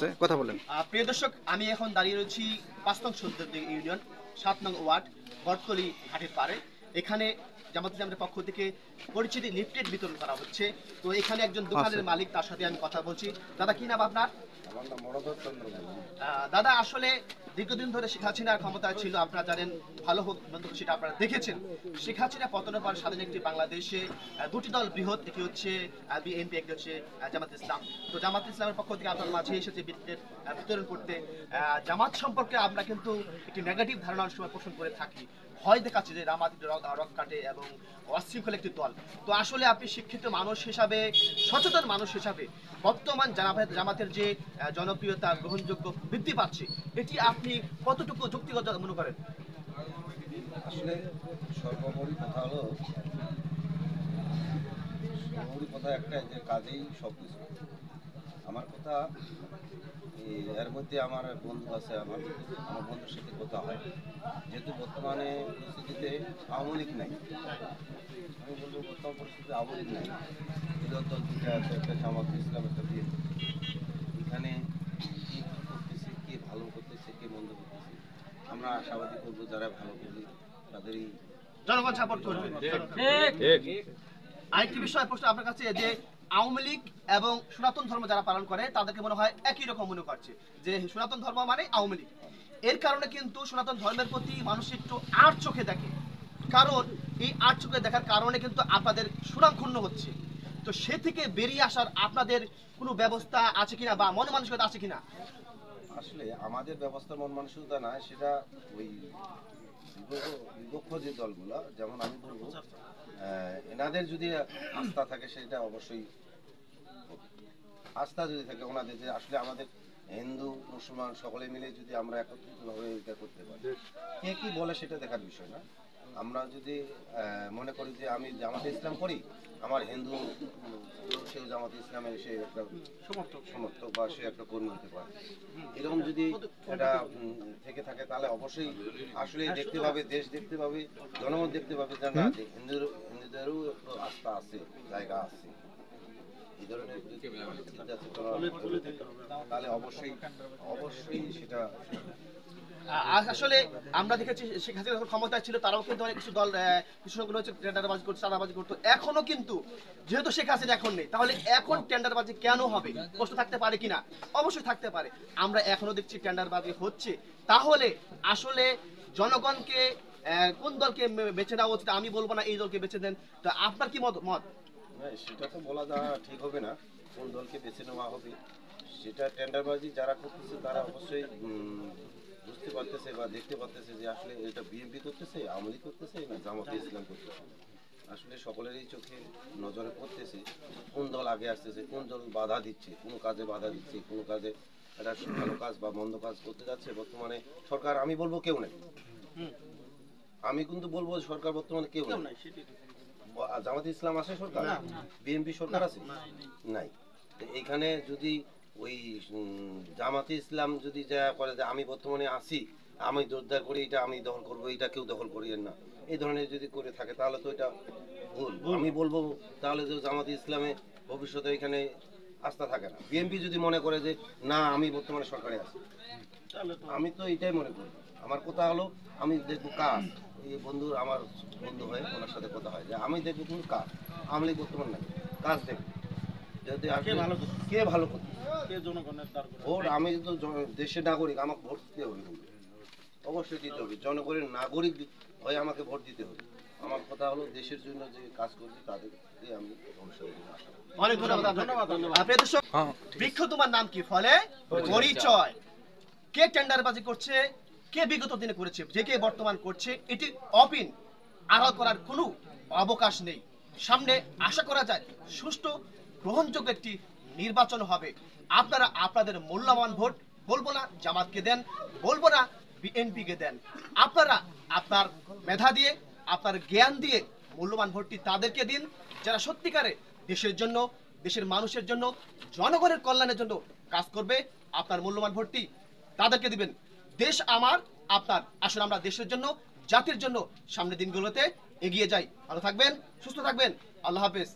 আছে, কথা বলেন। প্রিয় দর্শক, আমি এখন দাঁড়িয়ে রয়েছি ৫ নং সৌন্দর্য ইউনিয়ন ৭ নং ওয়ার্ড বটতলী ঘাটের পাড়ে। এখানে জামাত ইসলামের পক্ষ থেকে পরিচিতি লিফলেট বিতরণ করা হচ্ছে। তো এখানে একজন দোকানের মালিক, তার সাথে আমি কথা বলছি। দাদা, কি নাম আপনার? আমার নাম মনোদর চন্দ্র। দাদা, আসলে দীর্ঘদিন ধরে শেখ হাসিনার ক্ষমতায় ছিল, আপনারা জানেন, ভালো হোক মন্দ হোক সেটা আপনারা দেখেছেন। শেখ হাসিনা পতনের পর স্বাধীন একটি বাংলাদেশে দুটি দল বৃহৎ, একটি হচ্ছে বিএনপি, একটি হচ্ছে জামাত ইসলাম। তো জামাত ইসলামের পক্ষ থেকে আপনার মাঝে এসেছে বিতরণ করতে। জামাত সম্পর্কে আমরা কিন্তু একটি নেগেটিভ ধারণা সময় পোষণ করে থাকি, ভয় দেখাচ্ছে যে জামাত রক কাটে এবং অশৃঙ্খল একটি দল। তো আসলে আপনি শিক্ষিত মানুষ হিসাবে, সচেতন মানুষ হিসাবে, বর্তমান জামাতের যে জনপ্রিয়তা, গ্রহণযোগ্য বৃদ্ধি পাচ্ছে, এটি আপনি কতটুকু যুক্তিগত মনে করেন? আসলে সর্বোপরি কথা হলো, সর্বোপরি কথা একটাই, যে কাজেই সব কিছু। আমার কথা এর মধ্যে আমার বন্ধু আছে, আমার বন্ধুর সাথে কথা হয়, যেহেতু বর্তমানে পরিস্থিতিতে আওয়ামী লীগ নাই, আমি বলবো বর্তমান পরিস্থিতিতে আওয়ামী লীগ নাই, বিরোধী দল দুটো আছে, একটা জামাত ইসলাম, একটা বিএনপি। এখানে কে কী করতেছে, কে ভালো করতেছে, কে মন্দ করতেছে, আমরা আশাবাদী করবো যারা ভালো করবে তাদেরই জনগণ সাপোর্ট করবে। আরেকটি বিষয় প্রশ্ন আপনার কাছে, যে আওয়ামী লীগ এবং সনাতন ধর্ম যারা পালন করে তাদেরকে মনে হয় একই রকম মনে করছে, যে সনাতন ধর্ম মানে আওয়ামী লীগ। এর কারণে কিন্তু সনাতন ধর্মের প্রতি মানুষ একটু আট চোখে দেখে, কারণ এই আট চোখে দেখার কারণে কিন্তু আপনাদের সুনাম ক্ষুণ্ণ হচ্ছে। তো সে থেকে বেরিয়ে আসার আপনাদের কোনো ব্যবস্থা আছে কিনা, বা মন মানসিকতা আছে কিনা? আসলে আমাদের ব্যবস্থা মন মানসিকতা না, সেটা ওই বিপক্ষ যে দলগুলো, যেমন আমি বলবো এনাদের যদি আস্থা থাকে, সেটা অবশ্যই আস্থা যদি থাকে ওনাদের, যে আসলে আমাদের হিন্দু মুসলমান সকলে মিলে যদি আমরা একত্রিতভাবে এটা করতে পারি, কে কি বলে সেটা দেখার বিষয় না। আমরা যদি মনে করি যে আমি জামাতে ইসলাম করি, আমার হিন্দু সেও জামাতে ইসলামের সে একটা সমর্থক বা সে একটা কর্মী হতে পারে, এরকম যদি এটা থেকে থাকে, তাহলে অবশ্যই আসলে দেখতে পাবে, দেশ দেখতে পাবে, জনগণ দেখতে পাবে যে না, যে হিন্দুদেরও একটু আস্থা আছে, জায়গা আছে। এই ধরনের তাহলে অবশ্যই সেটা। আসলে আমরা দেখেছি শেখ হাসিনা যখন ক্ষমতায় ছিল, তারাও কিন্তু অনেক কিছু দল, কিছু সংখ্যক রয়েছে, টেন্ডারবাজি করতো, চাঁদাবাজি করতো। এখনো কিন্তু যেহেতু শেখ হাসিনা এখন নেই, তাহলে এখন টেন্ডারবাজি কেন হবে? প্রশ্ন থাকতে পারে কিনা? অবশ্যই থাকতে পারে। আমরা এখনো দেখছি টেন্ডারবাজি হচ্ছে। তাহলে আসলে জনগণকে কোন দলকে বেছে নেওয়া উচিত? আমি বলবো না এই দলকে বেছে দেন। তো আপনার কি মত? সেটা তো বলা যাওয়া ঠিক হবে না, কোন দলকে বেছে নেওয়া হবে সেটা। টেন্ডারবাজি যারা করতেছে তারা অবশ্যই বুঝতে পারতেছে বা দেখতে পারতেছে যে আসলে এটা বিএনপি করতেছে, আওয়ামী লীগ করতেছে, না জামাতে ইসলাম করতেছে। আসলে সকলেরই চোখে নজরে পড়তেছে কোন দল আগে আসতেছে, কোন দল বাধা দিচ্ছে, কোনো কাজে বাধা দিচ্ছে, কোনো কাজে একটা ভালো কাজ বা মন্দ কাজ করতে যাচ্ছে। বর্তমানে সরকার আমি বলবো কেউ নেই, আমি কিন্তু বলবো সরকার বর্তমানে কেউ নেই। জামাতে ইসলাম আছে সরকার, বিএনপি সরকার আছে নাই। এইখানে যদি ওই জামাতে ইসলাম যদি যা করে যে আমি বর্তমানে আসি, আমি জোরদার করি, এটা আমি দখল করবো, এটা কেউ দখল করিয়েন না, এই ধরনের যদি করে থাকে, তাহলে তো এটা ভুল। আমি বলবো তাহলে যে জামাতে ইসলামে ভবিষ্যতে এখানে আস্থা থাকে না। বিএনপি যদি মনে করে যে না আমি বর্তমানে সরকারে আছি, আমি তো এটাই মনে করি। আমার কথা হলো, আমি দেখবো কাজ, এই বন্ধু আমার বন্ধু হয়, ওনার সাথে কথা হয় যে আমি দেখবো কোন কাজ, আওয়ামী লীগ বর্তমান নাই, কাজ দেখবো যদি কে ভালো করতে ভোট। আমি তো দেশের নাগরিক, আমাকে ভোট দিতে হবে, কিন্তু অবশ্যই দিতে হবে। জনগণের নাগরিক হয়ে আমাকে ভোট দিতে হবে। আমার কথা হলো দেশের জন্য যে কাজ করছি তাদেরকে আমি ভবিষ্যতে আশা করি। অনেক ধন্যবাদ। আপনি দর্শক, বৃক্ষ তোমার নাম কি, ফলে পরিচয়। কে টেন্ডারবাজি করছে, কে বিগত দিনে করেছে, যে কে বর্তমান করছে, এটি অপিন আড়াল করার কোনো অবকাশ নেই। সামনে আশা করা যায় সুষ্ঠু গ্রহণযোগ্য একটি নির্বাচন হবে। আপনারা আপনাদের মূল্যবান ভোট, বলবো না জামাতকে দেন, বলবো না বিএনপি কে দেন, আপনারা আপনার মেধা দিয়ে, আপনার জ্ঞান দিয়ে মূল্যবান ভোটটি তাদেরকে দিন যারা সত্যিকারে দেশের জন্য, দেশের মানুষের জন্য, জনগণের কল্যাণের জন্য কাজ করবে। আপনার মূল্যবান ভোটটি তাদেরকে দিবেন। দেশ আমার, আপনার। আসুন আমরা দেশের জন্য, জাতির জন্য সামনের দিনগুলোতে এগিয়ে যাই। ভালো থাকবেন, সুস্থ থাকবেন। আল্লাহ হাফেজ।